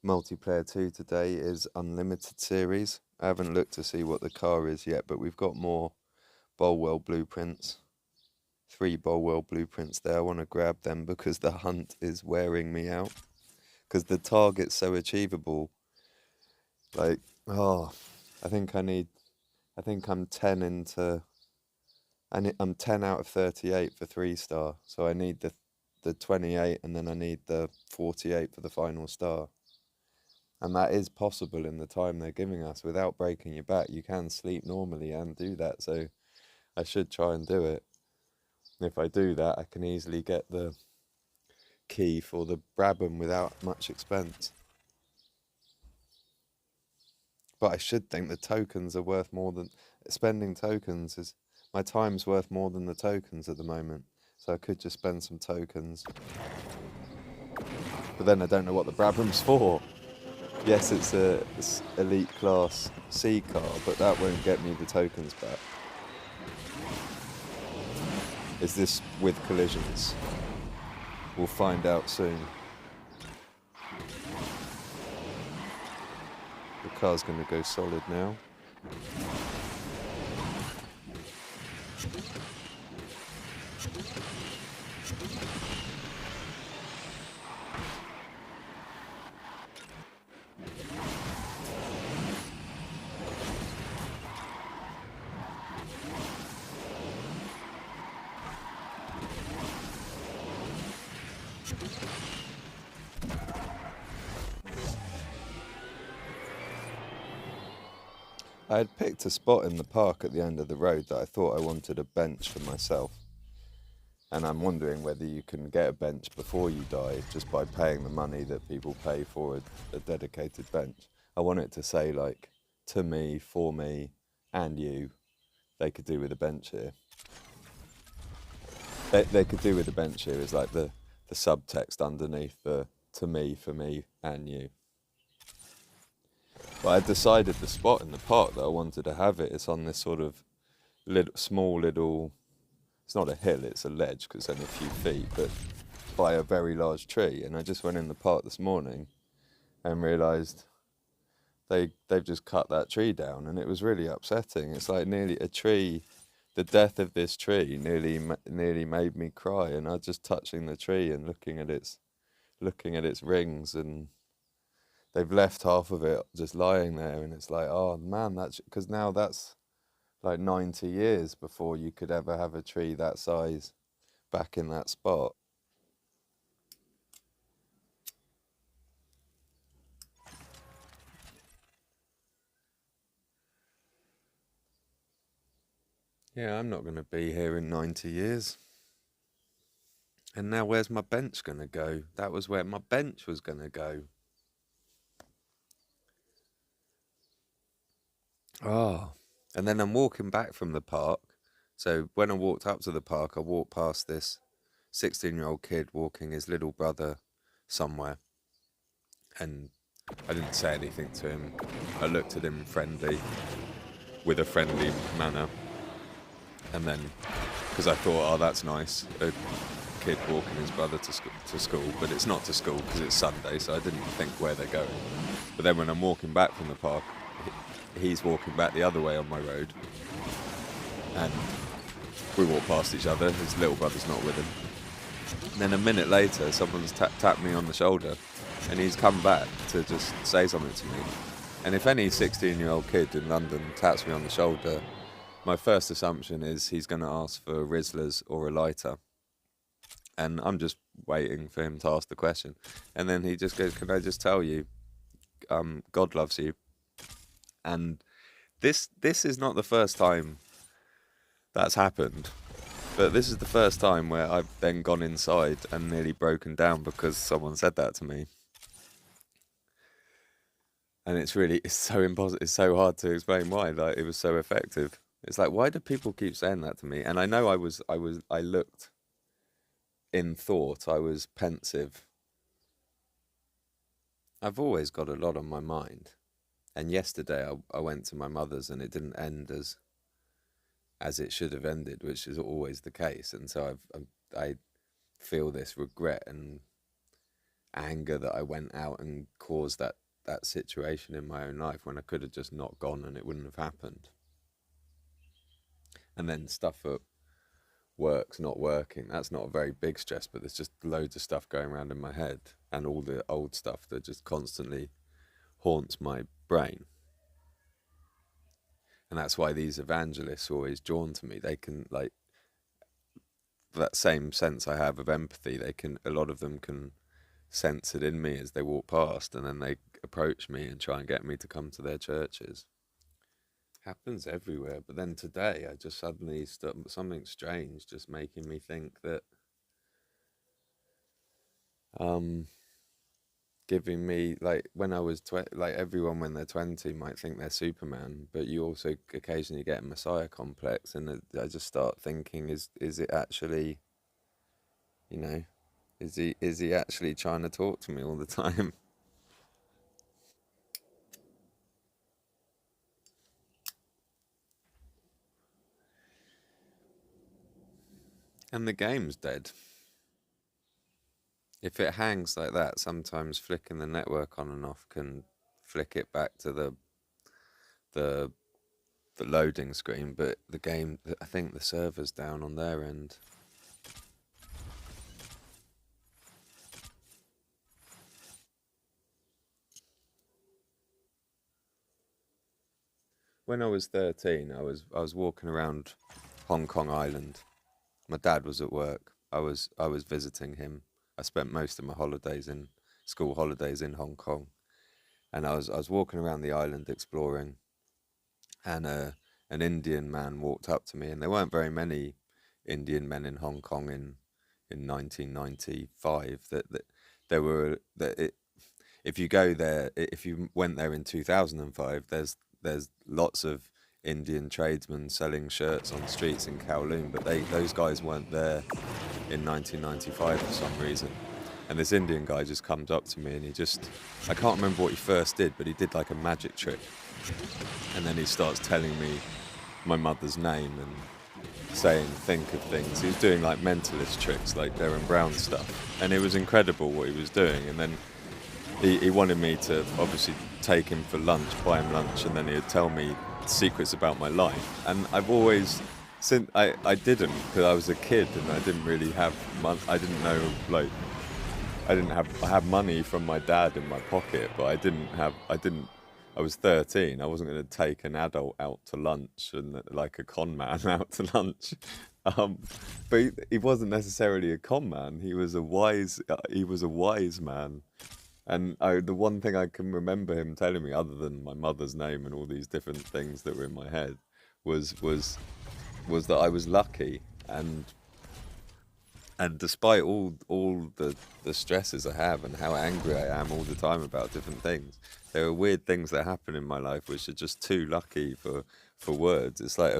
Multiplayer 2 today is Unlimited series. I haven't looked to see what the car is yet, but we've got more Bolwell blueprints. 3 Bolwell blueprints there. I want to grab them because the hunt is wearing me out. Because the target's so achievable. Like, oh, I think I'm 10 into, I'm 10 out of 38 for 3-star. So I need the 28 and then I need the 48 for the final star. And that is possible in the time they're giving us. Without breaking your back, you can sleep normally and do that. So I should try and do it. If I do that, I can easily get the key for the Brabham without much expense. But I should think the tokens are worth more than... Spending tokens is... My time's worth more than the tokens at the moment. So I could just spend some tokens. But then I don't know what the Brabham's for. Yes, it's elite class C car, but that won't get me the tokens back. Is this with collisions? We'll find out soon. The car's going to go solid now. I had picked a spot in the park at the end of the road that I thought I wanted a bench for myself. And I'm wondering whether you can get a bench before you die just by paying the money that people pay for a dedicated bench. I want it to say, like, to me, for me, and you. They could do with a bench here. They could do with a bench here is like the subtext underneath the to me, for me, and you. But I decided the spot in the park that I wanted to have it. It's on this sort of small little... It's not a hill, it's a ledge because it's only a few feet, but by a very large tree. And I just went in the park this morning and realised they've just cut that tree down, and it was really upsetting. It's like nearly a tree... The death of this tree nearly made me cry, and I was just touching the tree and looking at its rings, and they've left half of it just lying there, and it's like, oh man, that's because now that's like 90 years before you could ever have a tree that size back in that spot. Yeah, I'm not going to be here in 90 years. And now where's my bench going to go? That was where my bench was going to go. Oh, and then I'm walking back from the park. So when I walked up to the park, I walked past this 16-year-old kid walking his little brother somewhere. And I didn't say anything to him. I looked at him with a friendly manner. And then, because I thought, oh, that's nice, a kid walking his brother to school, but it's not to school because it's Sunday, so I didn't think where they're going. But then when I'm walking back from the park, he's walking back the other way on my road, and we walk past each other. His little brother's not with him. And then a minute later, someone's tapped me on the shoulder, and he's come back to just say something to me. And if any 16-year-old kid in London taps me on the shoulder, my first assumption is he's going to ask for Rizzlers or a lighter. And I'm just waiting for him to ask the question. And then he just goes, can I just tell you, God loves you. And this is not the first time that's happened. But this is the first time where I've then gone inside and nearly broken down because someone said that to me. And it's so impossible. It's so hard to explain why. Like, it was so effective. It's like, why do people keep saying that to me? And I know I looked in thought. I was pensive. I've always got a lot on my mind. And yesterday I went to my mother's and it didn't end as it should have ended, which is always the case. And so I feel this regret, and anger that I went out and caused that situation in my own life when I could have just not gone and it wouldn't have happened. And then stuff at work's not working. That's not a very big stress, but there's just loads of stuff going around in my head and all the old stuff that just constantly haunts my brain. And that's why these evangelists are always drawn to me. They can, like, that same sense I have of empathy, a lot of them can sense it in me as they walk past, and then they approach me and try and get me to come to their churches. Happens everywhere. But then today I just suddenly something strange just making me think that giving me, like, when I was like, everyone when they're 20 might think they're Superman, but you also occasionally get a Messiah complex, and I just start thinking, is it actually, you know, is he actually trying to talk to me all the time? And the game's dead. If it hangs like that, sometimes flicking the network on and off can flick it back to the the loading screen, but the game, I think the server's down on their end. When I was 13, I was walking around Hong Kong Island. My dad was at work. I was visiting him. I spent most of my holidays in school holidays in Hong Kong, and I was walking around the island exploring, and an Indian man walked up to me, and there weren't very many Indian men in Hong Kong in 1995. That there were that it, if you go there, if you went there in 2005, there's lots of Indian tradesmen selling shirts on streets in Kowloon, but those guys weren't there in 1995 for some reason. And this Indian guy just comes up to me, and I can't remember what he first did, but he did like a magic trick. And then he starts telling me my mother's name and saying, think of things. He was doing like mentalist tricks, like Darren Brown stuff. And it was incredible what he was doing. And then he wanted me to obviously take him for lunch, buy him lunch, and then he'd tell me secrets about my life. And I've always, since I didn't, because I was a kid and I didn't really have money. I didn't know, like, I had money from my dad in my pocket, but I was 13. I wasn't going to take an adult out to lunch and like a con man out to lunch. Um, but he wasn't necessarily a con man. He was a wise man. And the one thing I can remember him telling me, other than my mother's name and all these different things that were in my head, was that I was lucky, and despite all the stresses I have and how angry I am all the time about different things, there are weird things that happen in my life which are just too lucky for words. It's like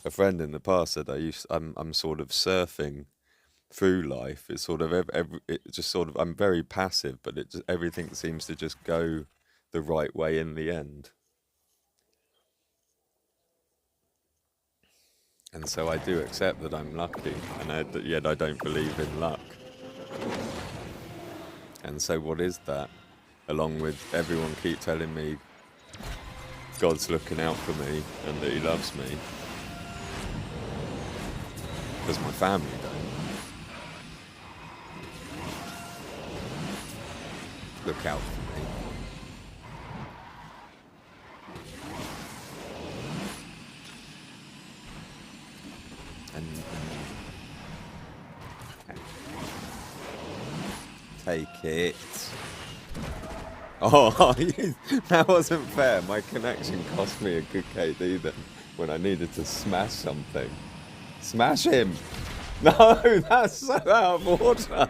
a friend in the past said I'm sort of surfing through life. It's sort of it just sort of, I'm very passive, but everything seems to just go the right way in the end. And so I do accept that I'm lucky, and yet I don't believe in luck. And so what is that? Along with everyone keep telling me God's looking out for me and that he loves me, because my family don't look out for me. And take it. Oh, that wasn't fair. My connection cost me a good KD then when I needed to smash something. Smash him! No, that's so out of order.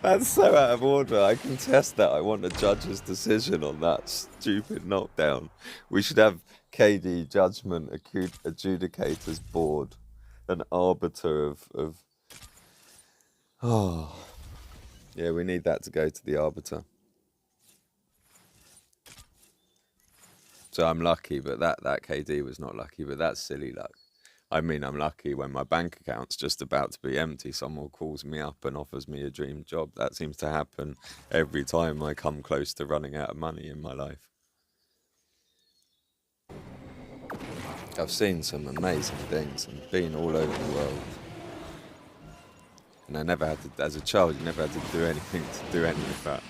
That's so out of order. I contest that. I want a judge's decision on that stupid knockdown. We should have KD judgment adjudicators board, an arbiter of. Oh, yeah, we need that to go to the arbiter. So I'm lucky, but that KD was not lucky, but that's silly luck. I mean, I'm lucky when my bank account's just about to be empty, someone calls me up and offers me a dream job. That seems to happen every time I come close to running out of money in my life. I've seen some amazing things and been all over the world. And I never had to, as a child, you never had to do anything to do any of that.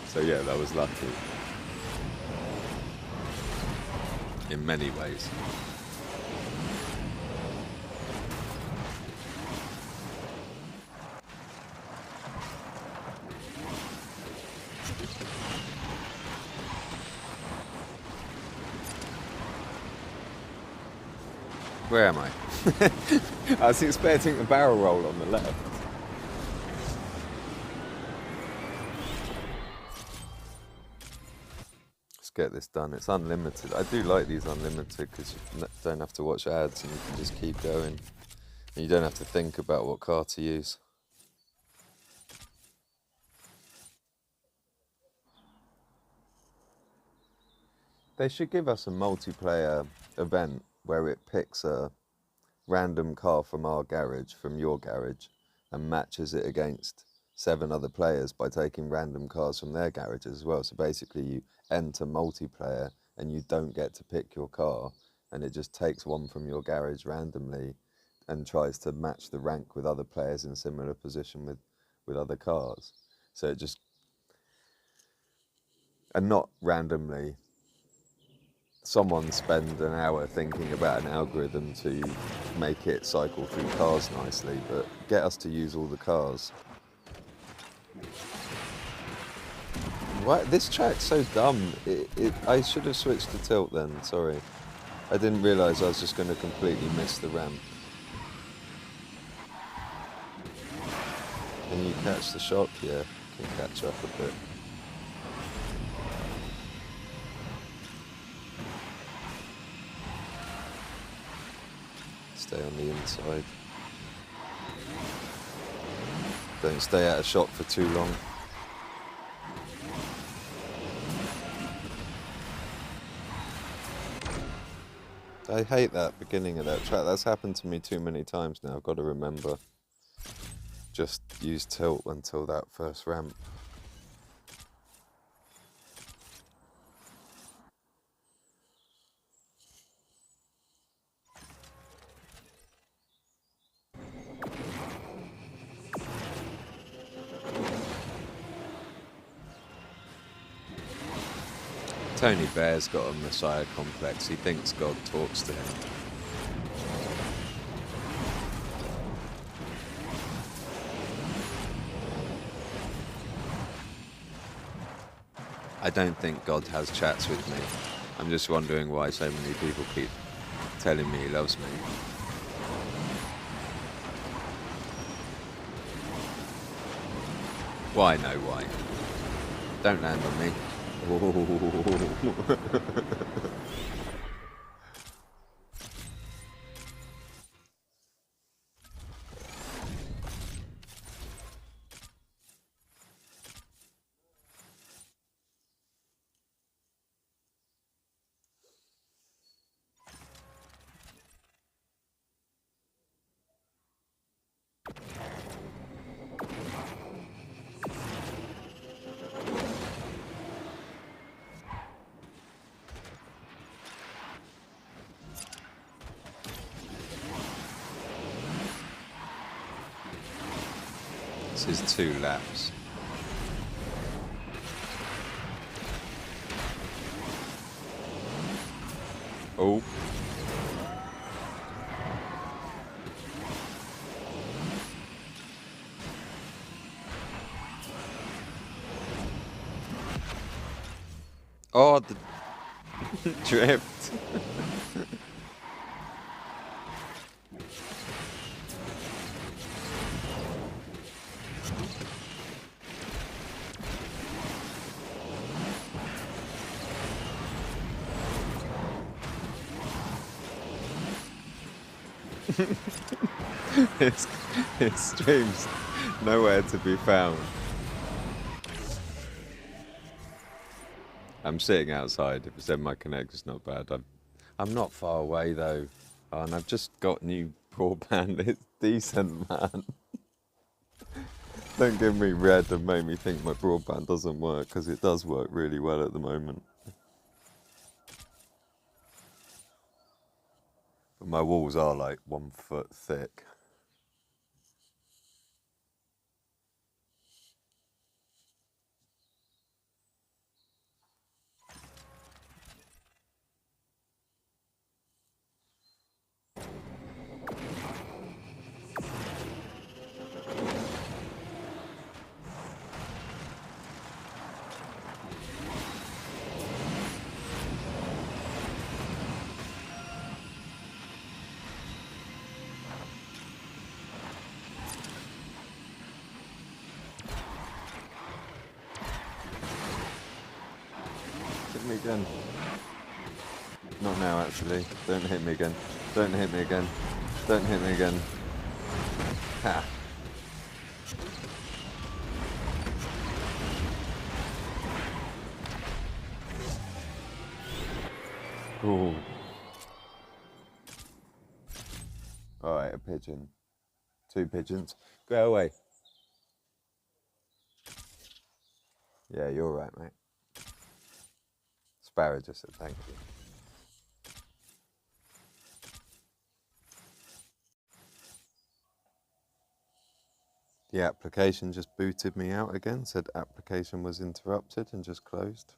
So yeah, that was lucky. In many ways. Where am I? I was expecting the barrel roll on the left. Let's get this done. It's unlimited. I do like these unlimited because you don't have to watch ads and you can just keep going. And you don't have to think about what car to use. They should give us a multiplayer event where it picks a random car from our garage, from your garage, and matches it against 7 other players by taking random cars from their garages as well. So basically you enter multiplayer and you don't get to pick your car, and it just takes one from your garage randomly and tries to match the rank with other players in a similar position with other cars. So it just, and not randomly, someone spend an hour thinking about an algorithm to make it cycle through cars nicely, but get us to use all the cars. What? This track's so dumb. I should have switched to tilt then, sorry. I didn't realise I was just going to completely miss the ramp. Can you catch the shock? Yeah, can catch up a bit. Stay on the inside. Don't stay out of shot for too long. I hate that beginning of that track. That's happened to me too many times now. I've got to remember. Just use tilt until that first ramp. Tony Bear's got a messiah complex. He thinks God talks to him. I don't think God has chats with me. I'm just wondering why so many people keep telling me he loves me. Why? No, why? Don't land on me. This is 2 laps. Oh. Oh, the drift. His stream's nowhere to be found. I'm sitting outside. If it's in my connect, it's not bad. I'm not far away though. Oh, and I've just got new broadband. It's decent, man. Don't give me red and make me think my broadband doesn't work, because it does work really well at the moment. But my walls are like 1 foot thick. Hit me again. Not now, actually. Don't hit me again. Don't hit me again. Don't hit me again. Ha. Ooh. Alright, a pigeon. 2 pigeons. Go away. Yeah, you're right, mate. Sparrow just said thank you. The application just booted me out again, said application was interrupted and just closed.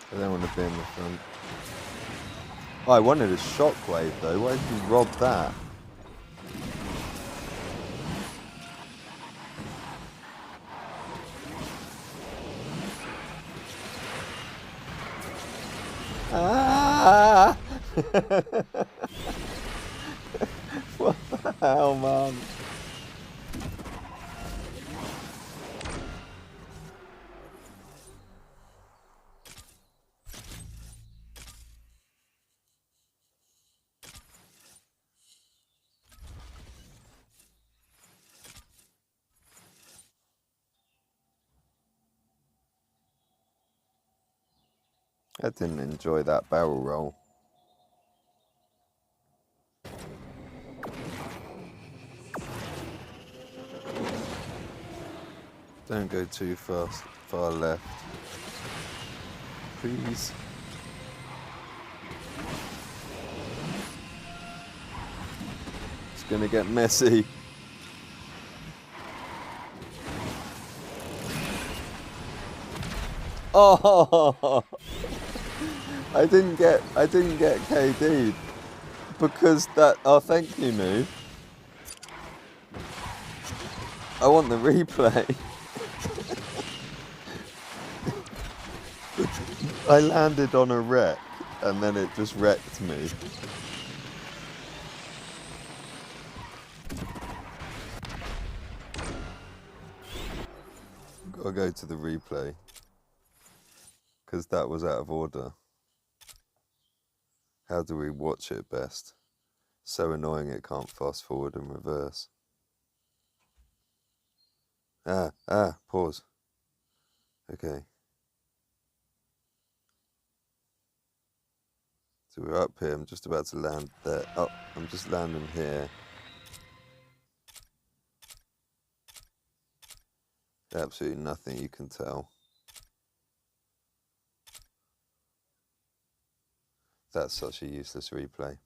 I don't want to be in the front. Oh, I wanted a shockwave though. Why did you rob that? Ah! What the hell, man? I didn't enjoy that barrel roll. Don't go too far left. Please. It's gonna get messy. Oh! I didn't get KD'd because that. Oh, thank you, Moo. I want the replay. I landed on a wreck and then it just wrecked me. Gotta go to the replay because that was out of order. How do we watch it best? So annoying it can't fast forward and reverse. Pause. Okay. So we're up here, I'm just about to land there. Oh, I'm just landing here. Absolutely nothing you can tell. That's such a useless replay.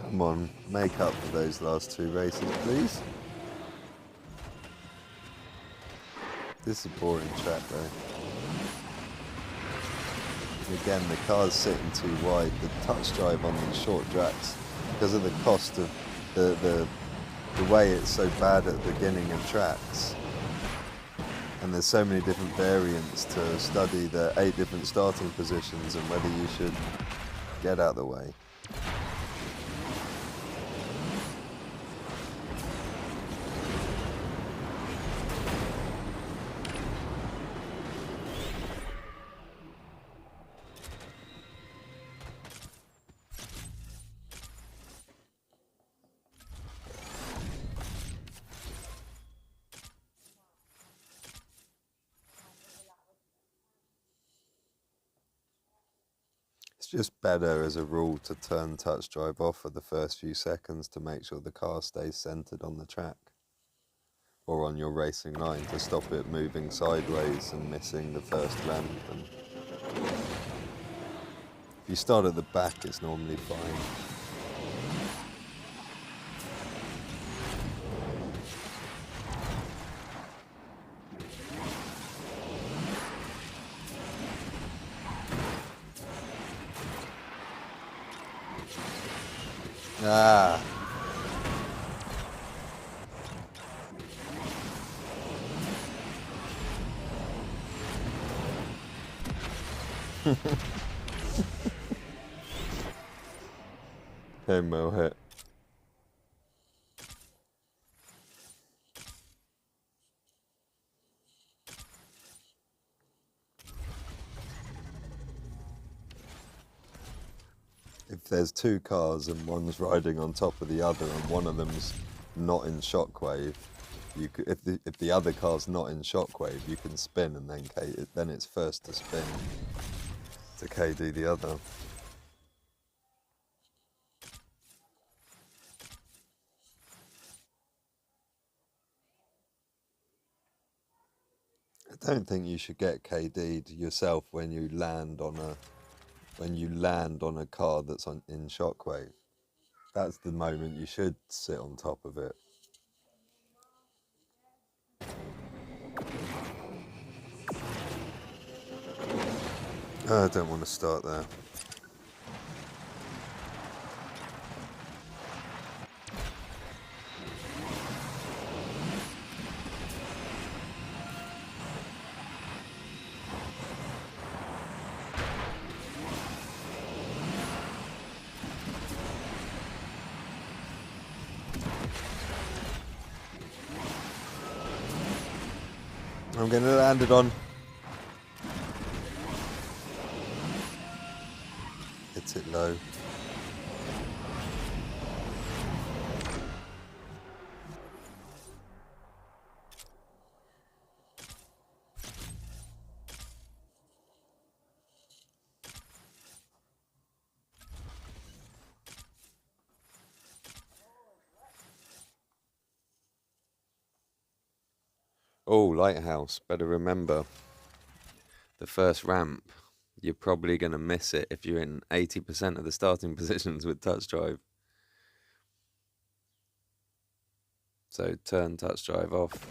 Come on, make up for those last 2 races, please. This is a boring track though. Again, the car's sitting too wide. The TouchDrive on these short tracks, because of the cost of the way it's so bad at the beginning of tracks, and there's so many different variants to study the 8 different starting positions and whether you should get out of the way. It's just better as a rule to turn TouchDrive off for the first few seconds to make sure the car stays centered on the track or on your racing line, to stop it moving sideways and missing the first ramp. And if you start at the back, it's normally fine. Ah. Came well hit. If there's 2 cars and one's riding on top of the other and one of them's not in shockwave, you could, if the other car's not in shockwave, you can spin and then it's first to spin to KD the other. I don't think you should get KD'd yourself when you land on a car that's in shockwave. That's the moment you should sit on top of it. I don't want to start there. I'm going to land it on. Hits it low. Oh, lighthouse. Better remember, the first ramp, you're probably going to miss it if you're in 80% of the starting positions with TouchDrive. So turn TouchDrive off.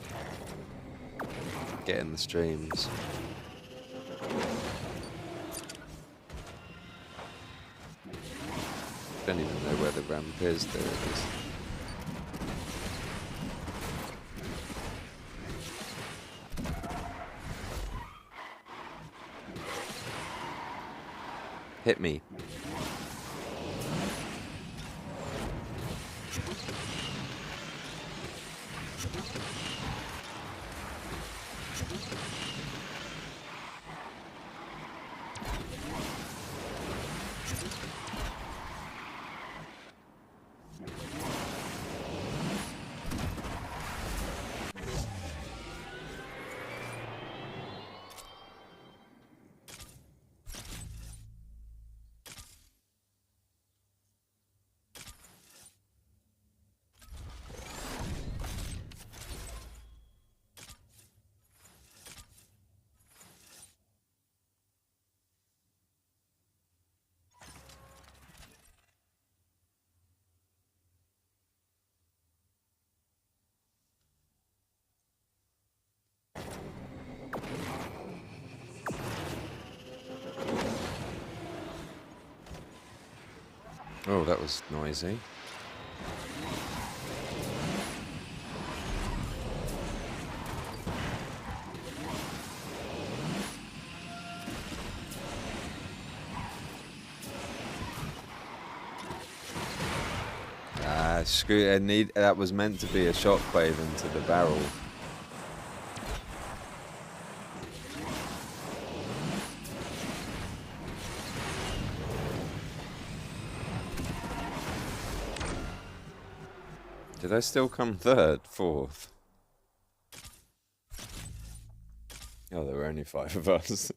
Get in the streams. Don't even know where the ramp is. There it is. Hit me. Oh, that was noisy. Screw it. That was meant to be a shockwave into the barrel. Did I still come third? Fourth? Oh, there were only 5 of us.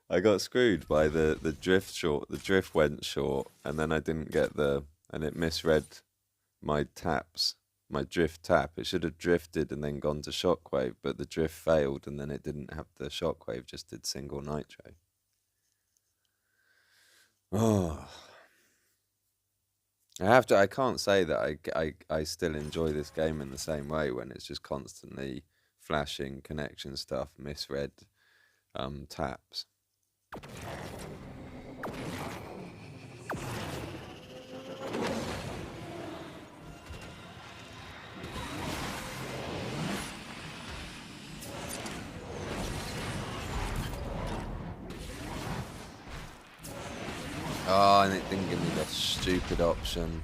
I got screwed by the drift short. The drift went short, and then I didn't get and it misread my taps, my drift tap. It should have drifted and then gone to shockwave, but the drift failed, and then it didn't have the shockwave, just did single nitro. Oh. I can't say that I still enjoy this game in the same way when it's just constantly flashing connection stuff, misread taps. Oh, and it didn't give me the stupid option.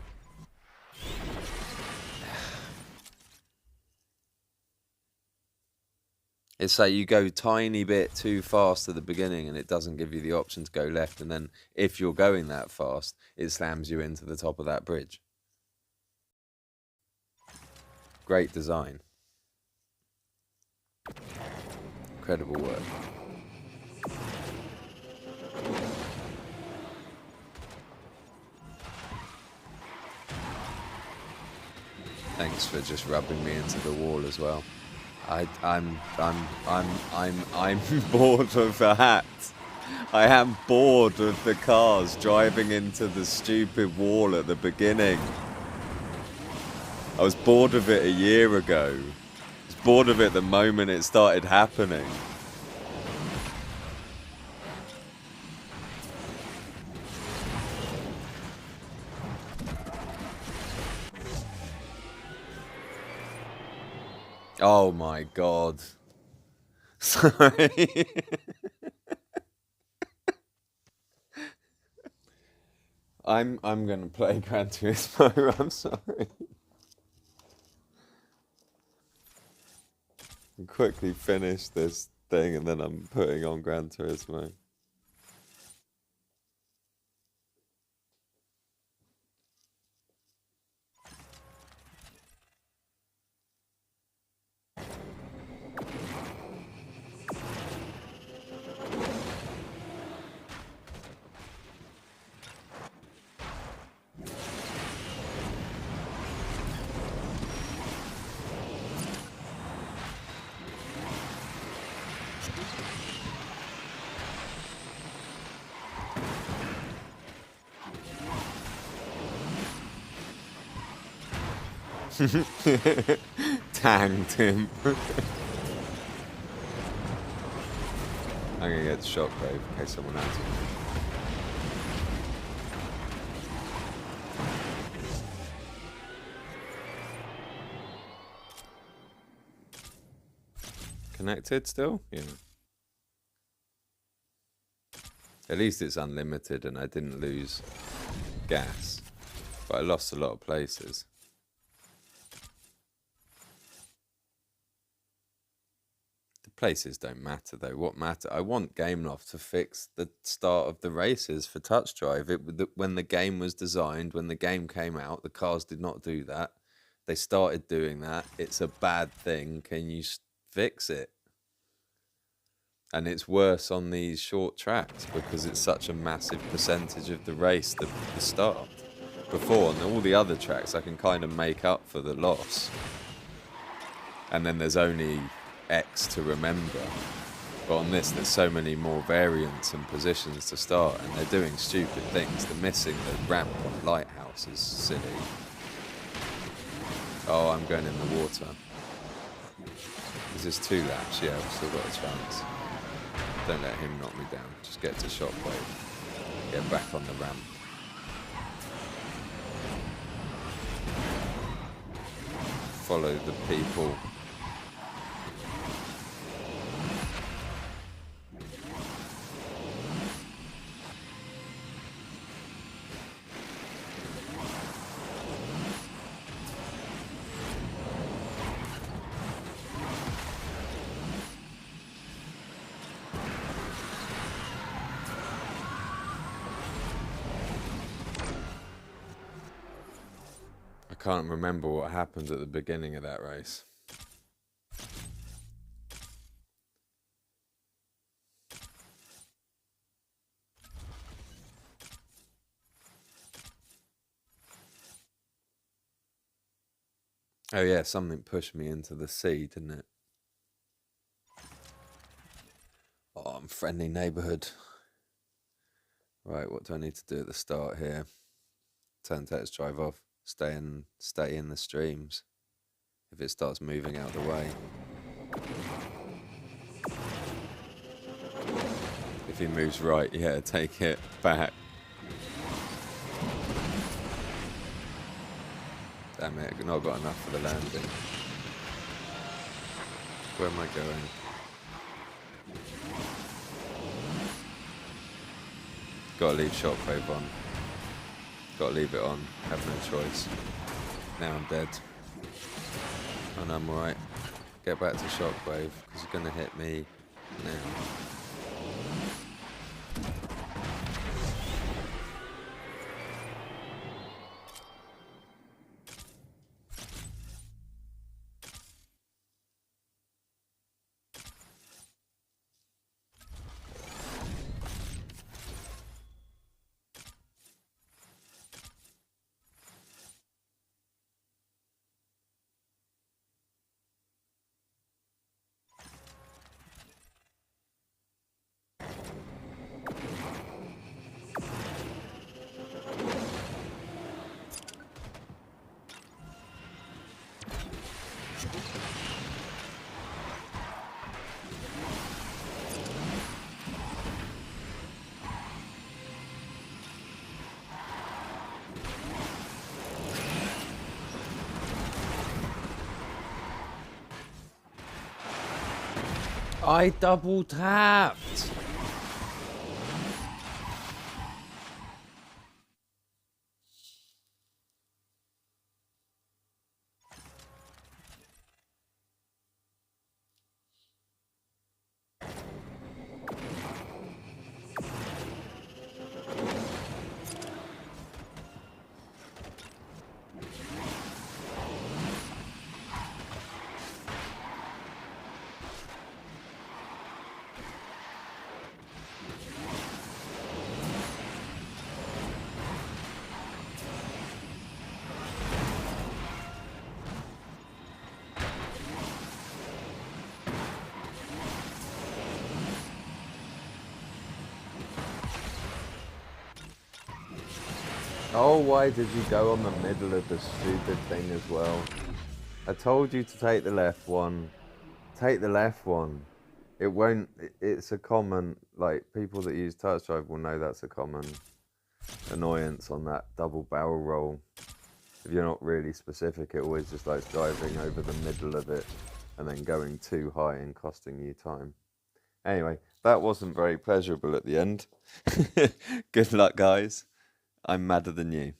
It's like you go tiny bit too fast at the beginning and it doesn't give you the option to go left, and then if you're going that fast, it slams you into the top of that bridge. Great design. Incredible work. Thanks for just rubbing me into the wall as well. I'm bored of that. I am bored of the cars driving into the stupid wall at the beginning. I was bored of it a year ago. I was bored of it the moment it started happening. Oh my god. Sorry. I'm gonna play Gran Turismo, I'm sorry. I'll quickly finish this thing and then I'm putting on Gran Turismo. Tanked him. I'm gonna get the shockwave in case someone has it. Connected still? Yeah. At least it's unlimited and I didn't lose gas. But I lost a lot of places. Places don't matter though. What matter? I want Gameloft to fix the start of the races for TouchDrive. When the game was designed, when the game came out, the cars did not do that. They started doing that. It's a bad thing. Can you fix it? And it's worse on these short tracks because it's such a massive percentage of the race, the start. Before, on all the other tracks, I can kind of make up for the loss. And then there's only X to remember, but on this there's so many more variants and positions to start, and they're doing stupid things. They're missing the ramp on Lighthouse is silly. Oh, I'm going in the water. Is this 2 laps? Yeah, I've still got a chance. Don't let him knock me down. Just get to shockwave. Get back on the ramp. follow the people. I can't remember what happened at the beginning of that race. Oh yeah, something pushed me into the sea, didn't it? Oh, I'm friendly neighborhood. Right, what do I need to do at the start here? Turn TouchDrive off. Stay in the streams. If it starts moving out of the way. If he moves right, yeah, take it back. Damn it, I've not got enough for the landing. Where am I going? Gotta leave shockwave on. Gotta leave it on. Have no choice. Now I'm dead. And I'm alright. Get back to shockwave, because you're gonna hit me now. I double tapped. Oh, why did you go on the middle of the stupid thing as well? I told you to take the left one. Take the left one. It won't, it's a common, like, people that use TouchDrive will know that's a common annoyance on that double barrel roll. If you're not really specific, it always just likes driving over the middle of it and then going too high and costing you time. Anyway, that wasn't very pleasurable at the end. Good luck, guys. I'm madder than you.